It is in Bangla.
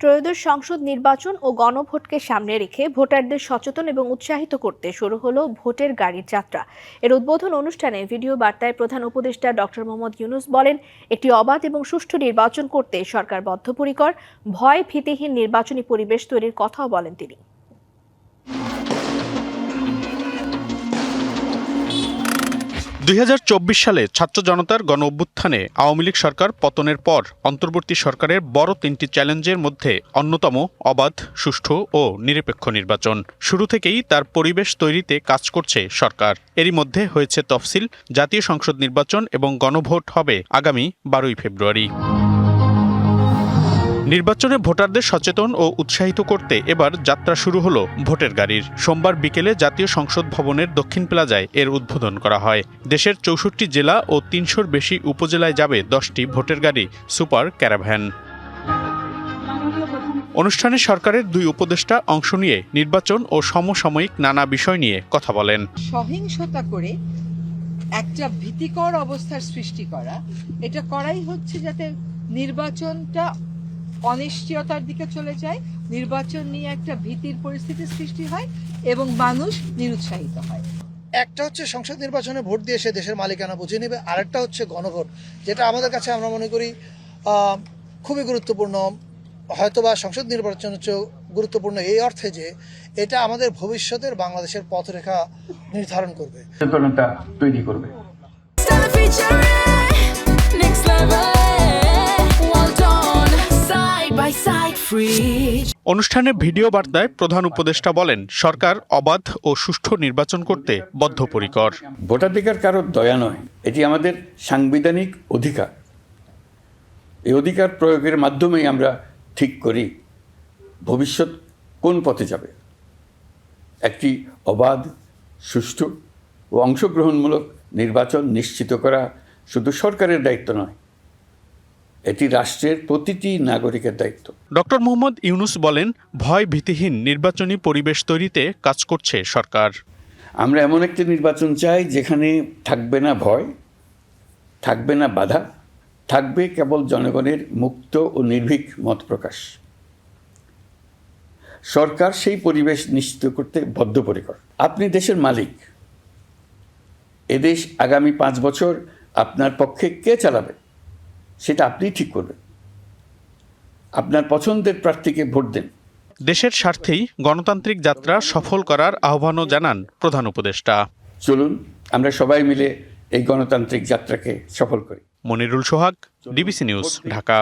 ত্রয়োদশ সংসদ নির্বাচন ও গণভোটকে সামনে রেখে ভোটারদের সচেতন এবং উৎসাহিত করতে শুরু হলো ভোটের গাড়ির যাত্রা। এর উদ্বোধন অনুষ্ঠানে ভিডিও বার্তায় প্রধান উপদেষ্টা ডক্টর মোহাম্মদ ইউনূস বলেন, একটি অবাধ এবং সুষ্ঠু নির্বাচন করতে সরকার বদ্ধপরিকর। ভয় ভীতিহীন নির্বাচনী পরিবেশ তৈরির কথাও বলেন তিনি। ২০২৪ সালে ছাত্র জনতার গণ অভ্যুত্থানে আওয়ামী লীগ সরকার পতনের পর অন্তর্বর্তী সরকারের বড় তিনটি চ্যালেঞ্জের মধ্যে অন্যতম অবাধ, সুষ্ঠু ও নিরপেক্ষ নির্বাচন। শুরু থেকেই তার পরিবেশ তৈরিতে কাজ করছে সরকার। এরই মধ্যে হয়েছে তফসিল, জাতীয় সংসদ নির্বাচন এবং গণভোট হবে আগামী ১২ই ফেব্রুয়ারি। নির্বাচনে ভোটারদের সচেতন ও উৎসাহিত করতে এবার যাত্রা শুরু হলো ভোটের গাড়ির। সোমবার বিকেলে জাতীয় সংসদ ভবনের দক্ষিণ প্লাজায় এর উদ্বোধন করা হয়। দেশের ৬৪ জেলা ও ৩০০-র বেশি উপজেলায় যাবে ১০টি ভোটের গাড়ি সুপার ক্যারাভ্যান। অনুষ্ঠানে সরকারের দুই উপদেষ্টা অংশ নিয়ে নির্বাচন ও সমসাময়িক নানা বিষয় নিয়ে কথা বলেন। সহিংসতা করে একটা ভীতিকর অবস্থার সৃষ্টি করা, এটা করাই হচ্ছে যাতে নির্বাচনটা অনিশ্চয়তার দিকে চলে যায়, নির্বাচন নিয়ে একটা ভীতির পরিস্থিতি সৃষ্টি হয় এবং মানুষ নিরুৎসাহিত হয়। একটা হচ্ছে সংসদ নির্বাচনে ভোট দিয়ে সে দেশের মালিকানা বুঝে নেবে, আরেকটা হচ্ছে গণভোট, যেটা আমাদের কাছে আমরা মনে করি খুবই গুরুত্বপূর্ণ। হয়তোবা সংসদ নির্বাচন হচ্ছে গুরুত্বপূর্ণ এই অর্থে যে এটা আমাদের ভবিষ্যতের বাংলাদেশের পথরেখা নির্ধারণ করবে, চেতনাটা তৈরি করবে। অনুষ্ঠানে ভিডিও বার্তায় প্রধান উপদেষ্টা বলেন, সরকার অবাধ ও সুষ্ঠু নির্বাচন করতে বদ্ধপরিকর। ভোটাধিকার কারো দয়া নয়, এটি আমাদের সাংবিধানিক অধিকার। এই অধিকার প্রয়োগের মাধ্যমেই আমরা ঠিক করি ভবিষ্যৎ কোন পথে যাবে। একটি অবাধ, সুষ্ঠু ও অংশগ্রহণমূলক নির্বাচন নিশ্চিত করা শুধু সরকারের দায়িত্ব নয়, এটি রাষ্ট্রের প্রতিটি নাগরিকের দায়িত্ব। ডক্টর মোহাম্মদ ইউনূস বলেন, ভয় ভীতিহীন নির্বাচনী পরিবেশ তৈরিতে কাজ করছে সরকার। আমরা এমন একটি নির্বাচন চাই যেখানে থাকবে না ভয়, থাকবে না বাধা, থাকবে কেবল জনগণের মুক্ত ও নির্ভীক মত প্রকাশ। সরকার সেই পরিবেশ নিশ্চিত করতে বদ্ধপরিকর। আপনি দেশের মালিক। এদেশ আগামী ৫ বছর আপনার পক্ষে কে চালাবে সেটা আপনিই ঠিক করবেন। আপনার পছন্দের প্রার্থীকে ভোট দেন। দেশের স্বার্থেই গণতান্ত্রিক যাত্রা সফল করার আহ্বানও জানান প্রধান উপদেষ্টা। চলুন আমরা সবাই মিলে এই গণতান্ত্রিক যাত্রাকে সফল করি। মনিরুল সোহাগ, ডিবিসি নিউজ, ঢাকা।